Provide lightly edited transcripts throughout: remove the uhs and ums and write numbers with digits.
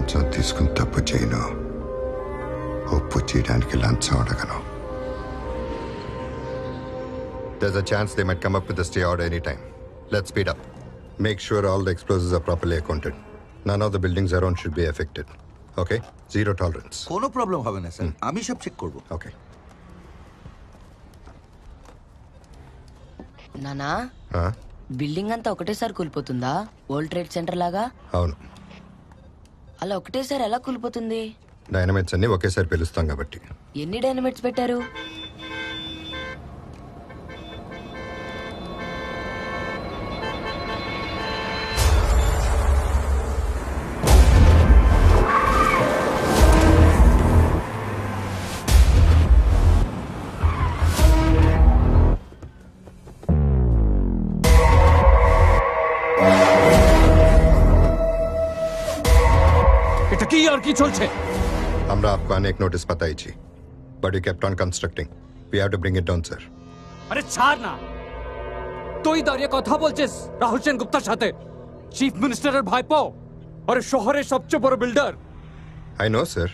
లంచం తీసుకుని తప్పు చేయను, ఒప్పు చేయడానికి లంచం అడగను. There's a chance they might come up with a stay order anytime. Let's speed up. Make sure all the explosives are properly accounted. None of the buildings around should be affected. Okay? Zero tolerance. কোনো problem হবে না sir, আমি সব check করব। Okay. నానా building అంతా ఒకటేసారి కూలిపోతుందా? World trade centre లాగా? అవును. అలా ఒకటేసారి ఎలా కూలిపోతుంది? డైనమైట్స్ అన్ని ఒకేసారి పిలుస్తాం కాబట్టి. ఎన్ని డైనమైట్స్ పెట్టారు? এটা কি আর কি চলছে? আমরা आपको अनेक नोटिस পাঠাইছি, but you kept on constructing. We have to bring it down, sir. আরে ছাড় না, তুই দাঁড়িয়ে কথা বলছিস রাহুল সেন গুপ্তার সাথে, চিফ মিনিস্টারের ভাইপো, আরে শহরের সবচেয়ে বড় বিল্ডার। I know, sir.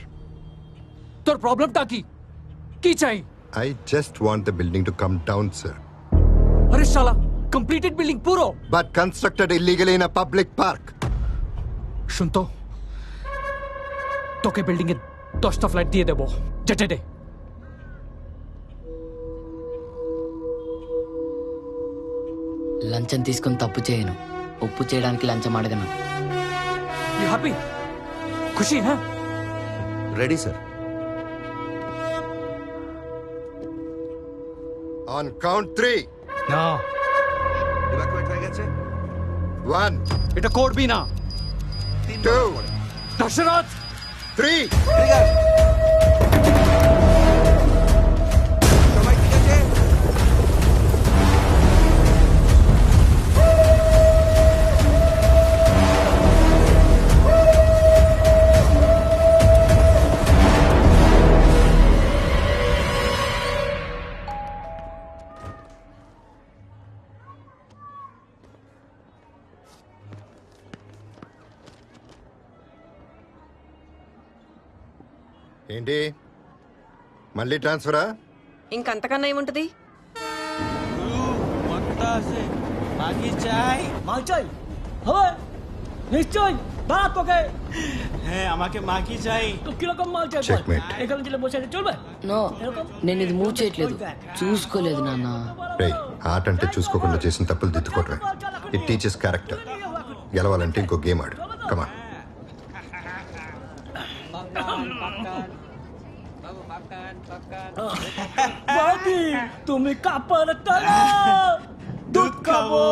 তোর প্রবলেমটা কি? কি চাই? I just want the building to come down, sir. আরে শালা, কমপ্লিটেড বিল্ডিং পুরো, But constructed illegally in a public park. শুন তো, তোকে বিল্ডিং এ 10টা ফ্ল্যাট দিয়ে দেবো, যেতে দে। లంచం తీసుకుని తప్పు చేయను, ఒప్పు చేయడానికి లంచం అడగను. You happy? खुशी है? Ready sir. On count 3. না, ইভাকুয়েট হয়ে গেছে। 1, এটা করবি না। 2, দশরথ, 3. ট্রিগার। সবাই ঠিক আছে? ఏంటి మళ్ళీ ట్రాన్స్ఫరా? ఇంకంతకన్నా ఏముంటది? মাল চাই হবে নিশ্চয় বাড়া তোকে। হ্যাঁ আমাকে মাগি চাই। তো কিরকম মাল চাই? Checkmate. এখানে ছিল বসে আছে চলবে? నో, నేను ఇది మూవ్ చేయట్లేదు, చూసుకోలేదు నాన్న. రేయ్, ఆట అంటే చూసుకోకుండా చేసిన తప్పులు దిద్దుకోవటమే. It teachers character. గెలవాలంటే ఇంకో గేమ్ ఆడు. కమా. বাকি তুমি কাপড় তোলো, দুধ খাবো।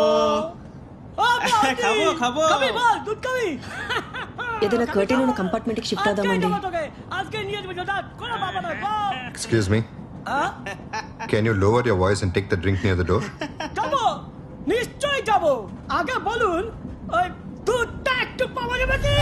খাবো, খাবো। খাবি বল, দুধ খাবি? ఏదైనా కర్టెన్ ఉన్న కంపార్ట్మెంట్ కి షిఫ్ట్ అవుదామండి. আজকে নিয়ে যাবে জোটা কোন বাবা না বল। Excuse me. Can you lower your voice and take the drink near the door? যাবো, নিশ্চয় যাবো। আগে বলুন ওই দুধটা একটু পাওয়া যাবে কি?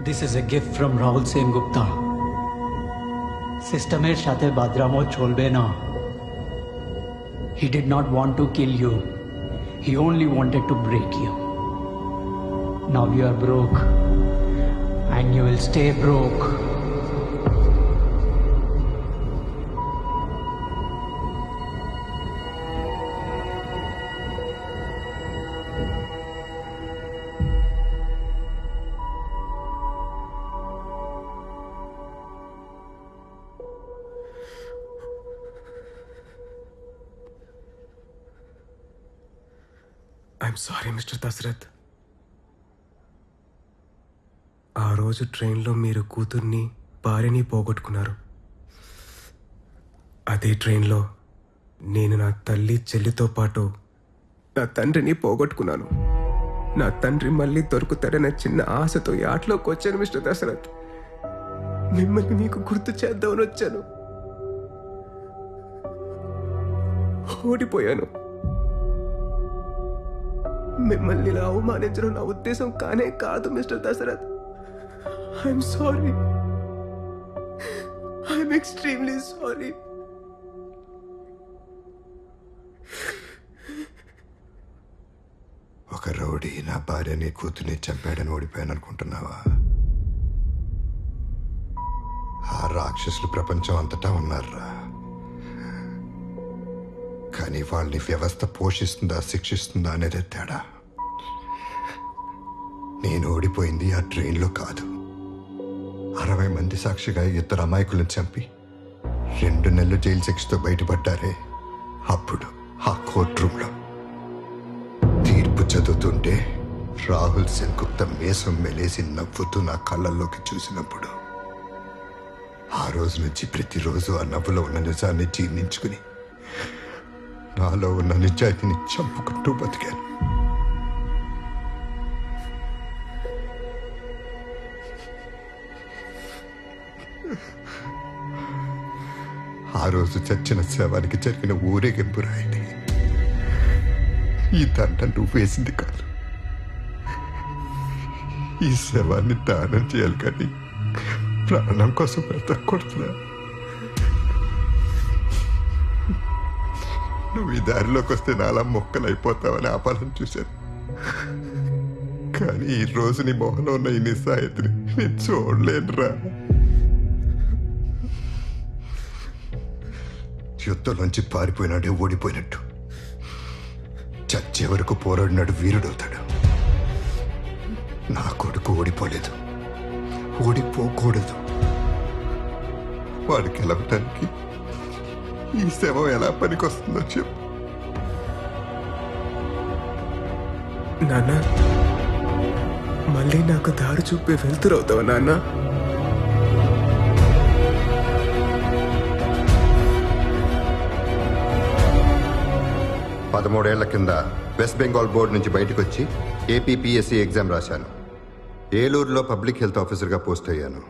This is a gift from Rahul Sen Gupta. সিস্টেমের সাথে বাদরামো চলবে না. He did not want to kill you. He only wanted to break you. Now you are broke. and you will stay broke. I'm sorry mister Dashrath. ఆ రోజు ట్రైన్లో మీరు కూతుర్ని భార్యని పోగొట్టుకున్నారు. అదే ట్రైన్లో నేను నా తల్లి చెల్లితో పాటు నా తండ్రిని పోగొట్టుకున్నాను. నా తండ్రి మళ్ళీ దొరుకుతాడన్న చిన్న ఆశతో ఈ ఆటలోకి వచ్చాను మిస్టర్ దశరథ్. మిమ్మల్ని మీకు గుర్తు చేద్దామని వచ్చాను. ఓడిపోయాను. మిమ్మల్ని ఇలా అవమానించడం నా ఉద్దేశం కానే కాదు mister Dashrath. I'm sorry. I'm extremely sorry. ఒక రౌడీ నా భార్యని కూతుర్ని చంపాడని ఓడిపోయాను అనుకుంటున్నావా? ఆ రాక్షసులు ప్రపంచం అంతటా ఉన్నారా, కానీ వాళ్ళని వ్యవస్థ పోషిస్తుందా శిక్షిస్తుందా అనేదే తేడా. నేను ఓడిపోయింది ఆ ట్రైన్లో కాదు, 60 మంది సాక్షిగా 2 అమాయకులను చంపి 2 నెలలు జైలు శిక్షతో బయటపడ్డారే అప్పుడు ఆ కోర్ట్ రూమ్లో తీర్పు చదువుతుంటే రాహుల్ సెన్గుప్తా మీసం మెలేసి నవ్వుతూ నా కళ్ళల్లోకి చూసినప్పుడు ఆ రోజు నుంచి ప్రతిరోజు ఆ నవ్వులో ఉన్న నిజాన్ని జీర్ణించుకుని నాలో ఉన్న నిజాయితీని చంపుకుంటూ బతికాను. ఆ రోజు చచ్చిన శవానికి జరిగిన ఊరేగింపు రాయని ఈ దండ నువ్వు వేసింది కాదు. ఈ శవాన్ని దానం చేయాలి కానీ ప్రాణం కోసం బ్రతకూడదురా. నువ్వు ఈ దారిలోకి వస్తే నాలా మొక్కలు అయిపోతావని ఆపాలని చూశాను, కానీ ఈ రోజు నీ మొహంలో ఉన్న ఈ నిస్సాయితని నేను చూడలేనురా. యుద్ధంలోంచి పారిపోయినాడే ఓడిపోయినట్టు చచ్చే వరకు పోరాడినాడు వీరుడవుతాడు. నా కొడుకు ఓడిపోలేదు, ఓడిపోకూడదు. వాడికి గెలవటానికి ఈ శవం ఎలా పనికొస్తుందో చెప్పు. నాన్న, మళ్ళీ నాకు దారి చూపే వెళ్తురవుతావా నాన్న? 13 ఏళ్ల కింద వెస్ట్ బెంగాల్ బోర్డు నుంచి బయటకు వచ్చి ఏపీపీఎస్సీ ఎగ్జామ్ రాశాను. ఏలూరులో పబ్లిక్ హెల్త్ ఆఫీసర్గా పోస్ట్ అయ్యాను.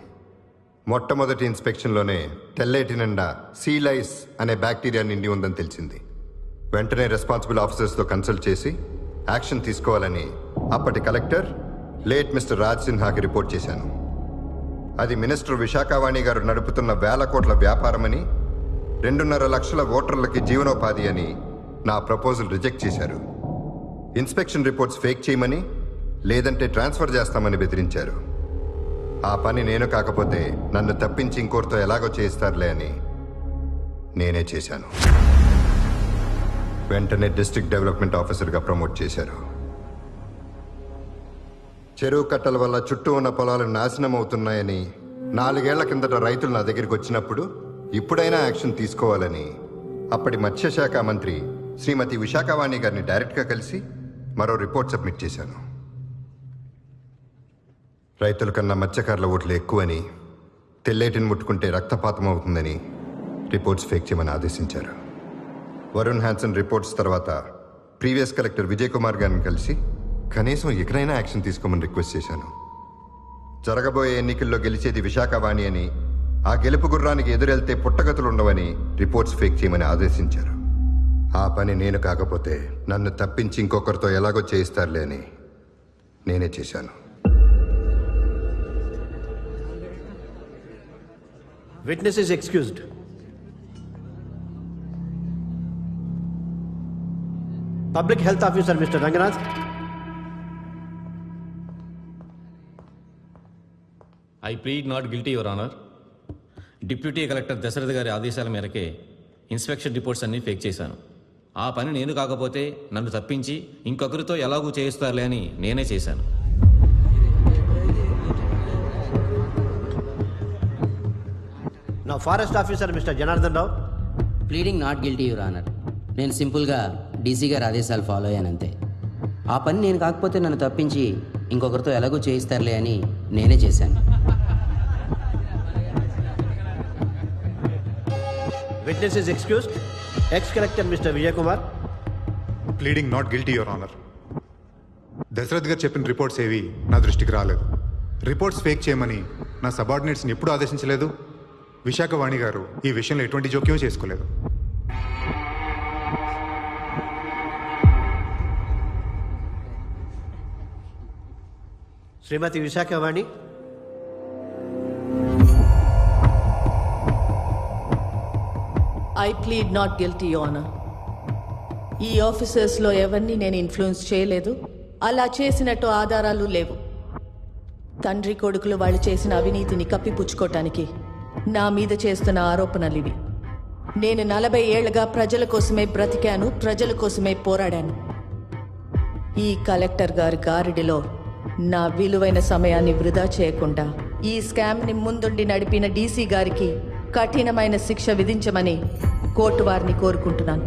మొట్టమొదటి ఇన్స్పెక్షన్లోనే తెల్లేటి నిండా సీలైస్ అనే బ్యాక్టీరియా నిండి ఉందని తెలిసింది. వెంటనే రెస్పాన్సిబుల్ ఆఫీసర్స్తో కన్సల్ట్ చేసి యాక్షన్ తీసుకోవాలని అప్పటి కలెక్టర్ లేట్ మిస్టర్ రాజ్ సిన్హాకి రిపోర్ట్ చేశాను. అది మినిస్టర్ విశాఖవాణి గారు నడుపుతున్న 1000 కోట్ల వ్యాపారమని, 2.5 లక్షల ఓటర్లకి జీవనోపాధి అని నా ప్రపోజల్ రిజెక్ట్ చేశారు. ఇన్స్పెక్షన్ రిపోర్ట్స్ ఫేక్ చేయమని, లేదంటే ట్రాన్స్ఫర్ చేస్తామని బెదిరించారు. ఆ పని నేను కాకపోతే నన్ను తప్పించి ఇంకోరితో ఎలాగో చేయిస్తారులే అని నేనే చేశాను. వెంటనే డిస్ట్రిక్ట్ డెవలప్మెంట్ ఆఫీసర్గా ప్రమోట్ చేశారు. చెరువు కట్టల వల్ల చుట్టూ ఉన్న పొలాలు నాశనం అవుతున్నాయని 4 ఏళ్ల కిందట రైతులు నా దగ్గరికి వచ్చినప్పుడు ఇప్పుడైనా యాక్షన్ తీసుకోవాలని అప్పటి మత్స్యశాఖ మంత్రి శ్రీమతి విశాఖవాణి గారిని డైరెక్ట్గా కలిసి మరో రిపోర్ట్ సబ్మిట్ చేశాను. రైతుల కన్నా మత్స్యకారుల ఓట్లు ఎక్కువని, తెల్లేటిని ముట్టుకుంటే రక్తపాతం అవుతుందని రిపోర్ట్స్ ఫేక్ చేయమని ఆదేశించారు. వరుణ్ హ్యాన్సన్ రిపోర్ట్స్ తర్వాత ప్రీవియస్ కలెక్టర్ విజయ్ కుమార్ గారిని కలిసి కనీసం ఎక్కడైనా యాక్షన్ తీసుకోమని రిక్వెస్ట్ చేశాను. జరగబోయే ఎన్నికల్లో గెలిచేది విశాఖవాణి అని, ఆ గెలుపు గుర్రానికి ఎదురెళ్తే పుట్టగతులు ఉండవని రిపోర్ట్స్ ఫేక్ చేయమని ఆదేశించారు. ఆ పని నేను కాకపోతే నన్ను తప్పించి ఇంకొకరితో ఎలాగో చేయిస్తారులే అని నేనే చేశాను. Witness is excused. Public Health Officer Mr. Ranganath. I plead not guilty your honour. Deputy collector Dashrath గారి ఆదేశాల మేరకే ఇన్స్పెక్షన్ రిపోర్ట్స్ అన్నీ ఫేక్ చేశాను. ఆ పని నేను కాకపోతే నన్ను తప్పించి ఇంకొకరితో ఎలాగూ చేయిస్తారులే అని నేనే చేశాను. Now, Forest Officer Mr. Janardhan Rao. Pleading not guilty your honour. నేను సింపుల్గా డీసీ గారి ఆదేశాలు ఫాలో అయ్యానంతే. ఆ పని నేను కాకపోతే నన్ను తప్పించి ఇంకొకరితో ఎలాగో చేయిస్తారులే అని నేనే చేశాను. Witness is excused. Ex-Collector Mr. Vijay Kumar. Pleading not guilty your honour. Dashrath గారు చెప్పిన రిపోర్ట్స్ ఏవి నా దృష్టికి రాలేదు. రిపోర్ట్స్ ఫేక్ చేయమని నా సబార్డినేట్స్ని ఎప్పుడూ ఆదేశించలేదు. విశాఖవాణి గారు ఈ విషయంలో ఎటువంటి జోక్యం చేసుకోలేదు. Srimati Vishakhavani. I plead not guilty honour. ఈ ఆఫీసర్స్లో ఎవరిని నేను ఇన్ఫ్లుయెన్స్ చేయలేదు. అలా చేసినట్టు ఆధారాలు లేవు. తండ్రి కొడుకులు వాళ్ళు చేసిన అవినీతిని కప్పిపుచ్చుకోవటానికి నా మీద చేస్తున్న ఆరోపణలు ఇవి. నేను 40 ఏళ్లుగా ప్రజల కోసమే బ్రతికాను, ప్రజల కోసమే పోరాడాను. ఈ కలెక్టర్ గారి గారిడిలో నా విలువైన సమయాన్ని వృధా చేయకుండా ఈ స్కామ్ని ముందుండి నడిపిన డీసీ గారికి కఠినమైన శిక్ష విధించమని కోర్టు వారిని కోరుకుంటున్నాను.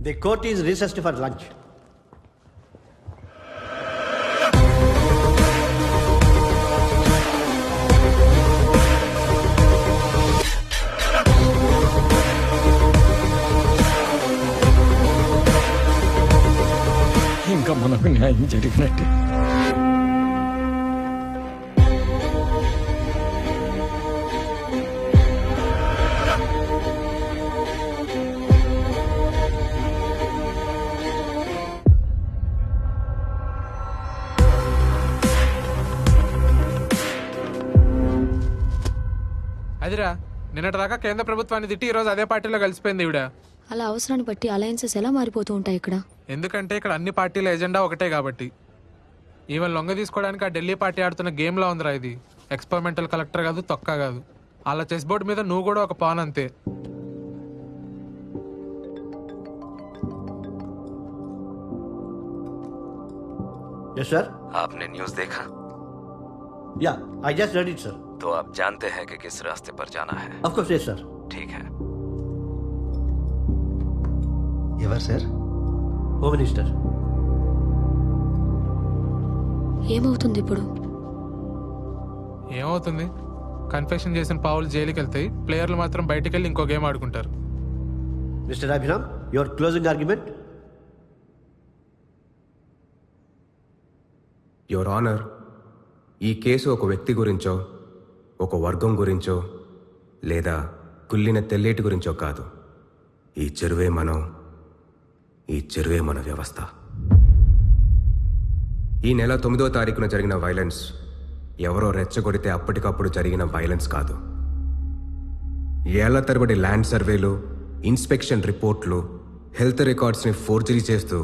The court is recessed for lunch. ఇంకా మనకు న్యాయం జరిగినట్టే. అదిరా నిన్నటిదాకా కేంద్ర ప్రభుత్వాన్ని తిట్టి ఈరోజు అదే పార్టీలో కలిసిపోయింది ఈవిడ. అలా అవసరాన్ని బట్టి అలయన్సెస్ ఎలా మారిపోతూ ఉంటాయి ఇక్కడ? ఎందుకంటే ఇక్కడ అన్ని పార్టీల ఎజెండా ఒకటే కాబట్టి. ఈవెన్ లొంగ తీసుకోవడానికి ఆ ఢిల్లీ పార్టీ ఆడుతున్న గేమ్లా ఉందిరా ఇది. ఎక్స్పెరిమెంటల్ కలెక్టర్ కాదు, తొక్క కాదు. అలా చెస్ బోర్డు మీద నువ్వు కూడా ఒక పాన్ అంతే. Yes, sir. आपने न्यूज़ देखा? Yeah, I just read it, sir. तो आप जानते हैं कि किस रास्ते पर जाना है? Of course, yes, sir. ठीक है. ఎవరు సార్? Home Minister. ఏమవుతుంది ఇప్పుడు? ఏమవుతుంది? కన్ఫెషన్ చేసిన పావులు జైలుకి వెళ్తాయి, ప్లేయర్లు మాత్రం బయటికి వెళ్ళి ఇంకో గేమ్ ఆడుకుంటారు. Mr. Abhinam, your closing argument? Your honour, ఈ కేసు ఒక వ్యక్తి గురించో, ఒక వర్గం గురించో, లేదా కుళ్ళిన తెల్లేటి గురించో కాదు. ఈ చెరువే మనం, ఈ చెరువే మన వ్యవస్థ. ఈ నెల 9వ తారీఖున జరిగిన వైలెన్స్ ఎవరో రెచ్చగొడితే అప్పటికప్పుడు జరిగిన వైలెన్స్ కాదు. ఏళ్ల తరబడి ల్యాండ్ సర్వేలు, ఇన్స్పెక్షన్ రిపోర్ట్లు, హెల్త్ రికార్డ్స్ని ఫోర్జరీ చేస్తూ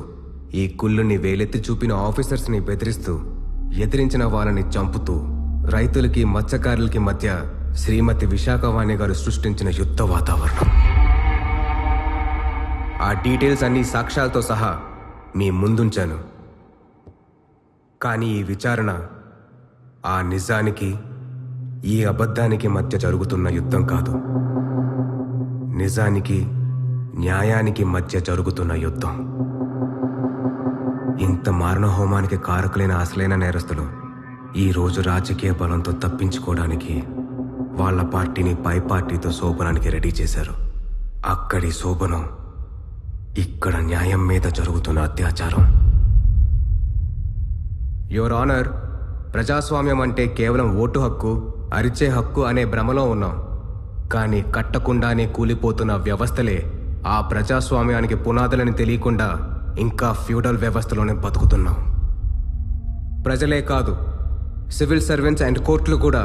ఈ కుళ్ళుని వేలెత్తి చూపిన ఆఫీసర్స్ని బెదిరిస్తూ, ఎదిరించిన వాళ్ళని చంపుతూ, రైతులకి మత్స్యకారులకి మధ్య శ్రీమతి విశాఖవాణి గారు సృష్టించిన యుద్ధ వాతావరణం. ఆ డీటెయిల్స్ అన్ని సాక్ష్యాలతో సహా మీ ముందుంచాను. కానీ ఈ విచారణ ఆ నిజానికి, ఈ అబద్ధానికి మధ్య జరుగుతున్న యుద్ధం కాదు. నిజానికి, న్యాయానికి మధ్య జరుగుతున్న యుద్ధం. ఇంత మారణహోమానికి కారకులైన అసలైన నేరస్తులు ఈరోజు రాజకీయ బలంతో తప్పించుకోవడానికి వాళ్ళ పార్టీని పై పార్టీతో శోభనానికి రెడీ చేశారు. అక్కడి శోభనం ఇక్కడ న్యాయం మీద జరుగుతున్న అత్యాచారం. యువర్ ఆనర్, ప్రజాస్వామ్యం అంటే కేవలం ఓటు హక్కు, అరిచే హక్కు అనే భ్రమలో ఉన్నాం. కానీ కట్టకుండానే కూలిపోతున్న వ్యవస్థలే ఆ ప్రజాస్వామ్యానికి పునాదులని తెలియకుండా ఇంకా ఫ్యూడల్ వ్యవస్థలోనే బతుకుతున్నాం. ప్రజలే కాదు, సివిల్ సర్వెంట్స్ అండ్ కోర్టులు కూడా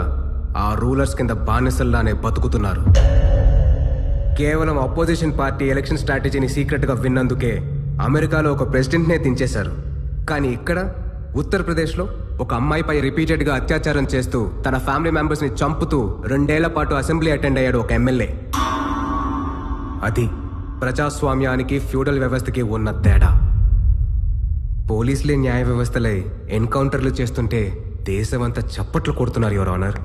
ఆ రూలర్స్ కింద బానిసల్లానే బతుకుతున్నారు. కేవలం అపోజిషన్ పార్టీ ఎలక్షన్ స్ట్రాటజీని సీక్రెట్గా విన్నందుకే అమెరికాలో ఒక ప్రెసిడెంట్నే దించేశారు. కానీ ఇక్కడ ఉత్తరప్రదేశ్లో ఒక అమ్మాయిపై రిపీటెడ్గా అత్యాచారం చేస్తూ తన ఫ్యామిలీ మెంబర్స్ని చంపుతూ 2 ఏళ్ల పాటు అసెంబ్లీ అటెండ్ అయ్యాడు ఒక ఎమ్మెల్యే. అది ప్రజాస్వామ్యానికి ఫ్యూడల్ వ్యవస్థకి ఉన్న తేడా. పోలీసులే న్యాయ వ్యవస్థలై ఎన్కౌంటర్లు చేస్తుంటే దేశమంతా చప్పట్లు కొడుతున్నారు యువర్ ఆనర్.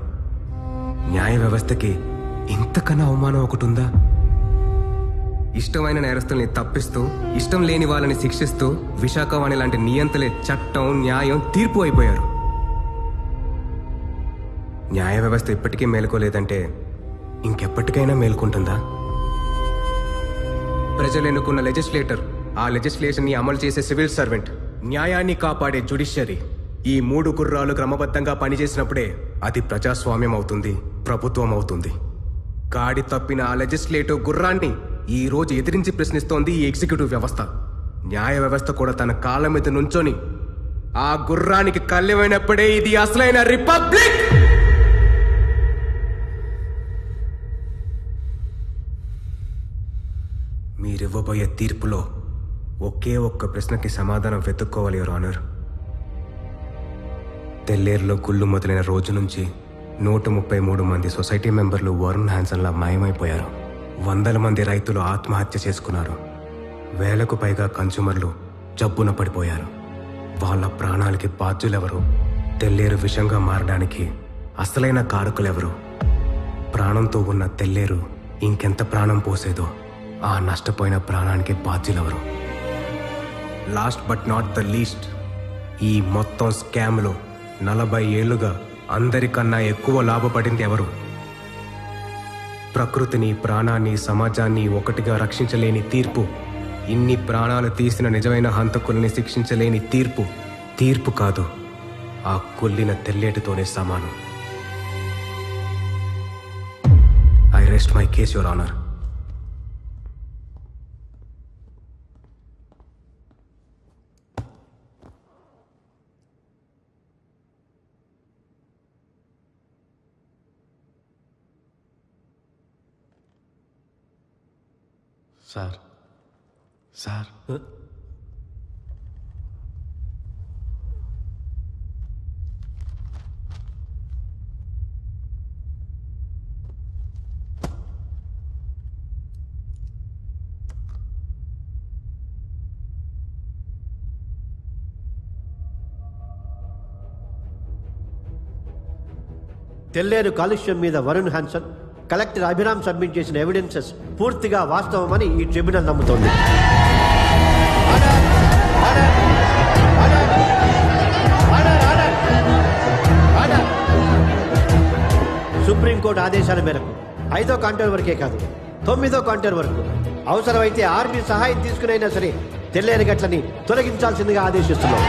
న్యాయ వ్యవస్థకి ఇంతకన్నా అవమానం ఒకటి ఉందా? ఇష్టమైన నేరస్తుల్ని తప్పిస్తూ ఇష్టం లేని వాళ్ళని శిక్షిస్తూ విశాఖవాణి లాంటి నియంతలే చట్టం, న్యాయం, తీర్పు అయిపోయారు. న్యాయ వ్యవస్థ ఇప్పటికీ మేలుకోలేదంటే ఇంకెప్పటికైనా మేలుకుంటుందా? ప్రజలు ఎన్నుకున్న లెజిస్లేటర్, ఆ లెజిస్లేషన్ ని అమలు చేసే సివిల్ సర్వెంట్, న్యాయాన్ని కాపాడే జ్యుడిషియరీ, ఈ 3 గుర్రాలు క్రమబద్ధంగా పనిచేసినప్పుడే అది ప్రజాస్వామ్యం అవుతుంది, ప్రభుత్వం అవుతుంది. గాడి తప్పిన ఆ లెజిస్లేటివ్ గుర్రాన్ని ఈ రోజు ఎదిరించి ప్రశ్నిస్తోంది ఈ ఎగ్జిక్యూటివ్ వ్యవస్థ. న్యాయ వ్యవస్థ కూడా తన కాళ్ళ మీద నుంచొని ఆ గుర్రానికి కళ్ళెమైనప్పుడే ఇది అసలైన రిపబ్లిక్. మీరివ్వబోయే తీర్పులో ఒకే ఒక్క ప్రశ్నకి సమాధానం వెతుక్కోవాలి యువర్ ఆనర్. తెల్లేరులో గుళ్ళు మొదలైన రోజు నుంచి 133 మంది సొసైటీ మెంబర్లు వరుణ్ హ్యాన్సన్లా మాయమైపోయారు. 100 మంది రైతులు ఆత్మహత్య చేసుకున్నారు. 1000కు పైగా కన్స్యూమర్లు జబ్బున పడిపోయారు. వాళ్ళ ప్రాణాలకి బాధ్యులెవరు? తెల్లేరు విషంగా మారడానికి అసలైన కారకులెవరు? ప్రాణంతో ఉన్న తెల్లేరు ఇంకెంత ప్రాణం పోసేదో ఆ నష్టపోయిన ప్రాణానికి బాధ్యులెవరు? Last but not the least, ఈ మొత్తం స్కామ్లో 40 ఏళ్లుగా అందరికన్నా ఎక్కువ లాభపడింది ఎవరు? ప్రకృతిని, ప్రాణాన్ని, సమాజాన్ని ఒకటిగా రక్షించలేని తీర్పు, ఇన్ని ప్రాణాలు తీసిన నిజమైన హంతకుల్ని శిక్షించలేని తీర్పు, తీర్పు కాదు, ఆ కొల్లిన తెల్లేటితోనే సమానం. I rest my case your honour. Sir sir తెల్లేరు కాలుష్యం మీద Varun Hanson, collector Abhiram submit చేసిన ఎవిడెన్సెస్ పూర్తిగా వాస్తవమని ఈ ట్రిబ్యునల్ నమ్ముతోంది. సుప్రీంకోర్టు ఆదేశాల మేరకు 5వ కాంటర్ వరకే కాదు 9వ కాంటర్ వరకు అవసరమైతే ఆర్మీ సహాయం తీసుకునైనా సరే తెల్లేరు గట్లని తొలగించాల్సిందిగా ఆదేశిస్తున్నాం.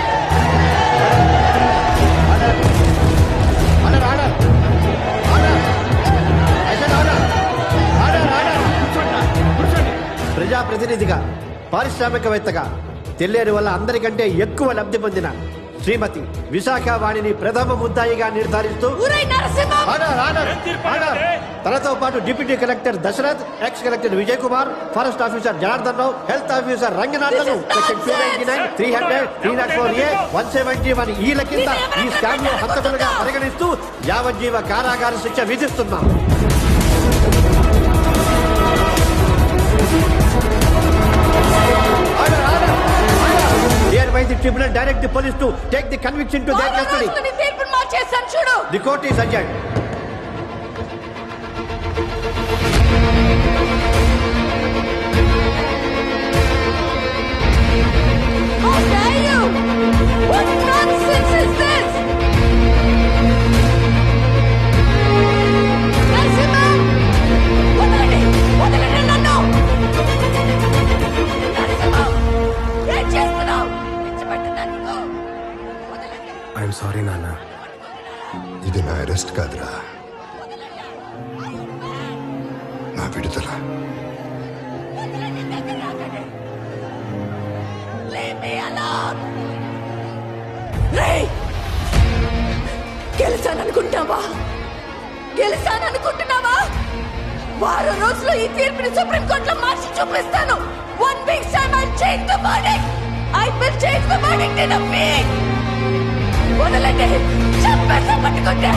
ప్రజాప్రతినిధిగా, పారిశ్రామికవేత్తగా తెల్లేరు వల్ల అందరికంటే ఎక్కువ లబ్ధి పొందిన శ్రీమతి విశాఖవాణిని ప్రథమ ముద్దాయిగా నిర్ధారిస్తూ తనతో పాటు deputy collector Dasharath, ex collector Vijay Kumar, forest officer Janardhan Rao, health officer Ranganathan section 299, 300, 304A, 171 ఈల కింద ఈ స్కామ్ లో హంతకులుగా పరిగణిస్తూ యావజ్జీవ కారాగార శిక్ష విధిస్తున్నాం. Hereby the tribunal direct the police to take the conviction to their custody. The court is adjourned. How dare you? What nonsense is this? Narasimha! వదలండి! వదలండి నన్ను! నరసింహ! ఏం చేస్తున్నావు? విడిచిపెట్టండి నన్ను! వదలండి! ఐఎమ్ సారీ నాన్న. ఇది నా అరెస్ట్ కాదురా, నా విడుదల. వదలండి! దగ్గర రాకండి! Leave me alone! రేయ్! గెలిచాననుకుంటున్నావా? గెలిచాననుకుంటున్నావా? 10 రోజుల్లో ఈ తీర్పుని సుప్రీంకోర్టులో మార్చి చూపిస్తాను. 1 week's time I'll change the verdict. I will change the verdict in a week. వదలండి చంపేస్తా పట్టుకుంటే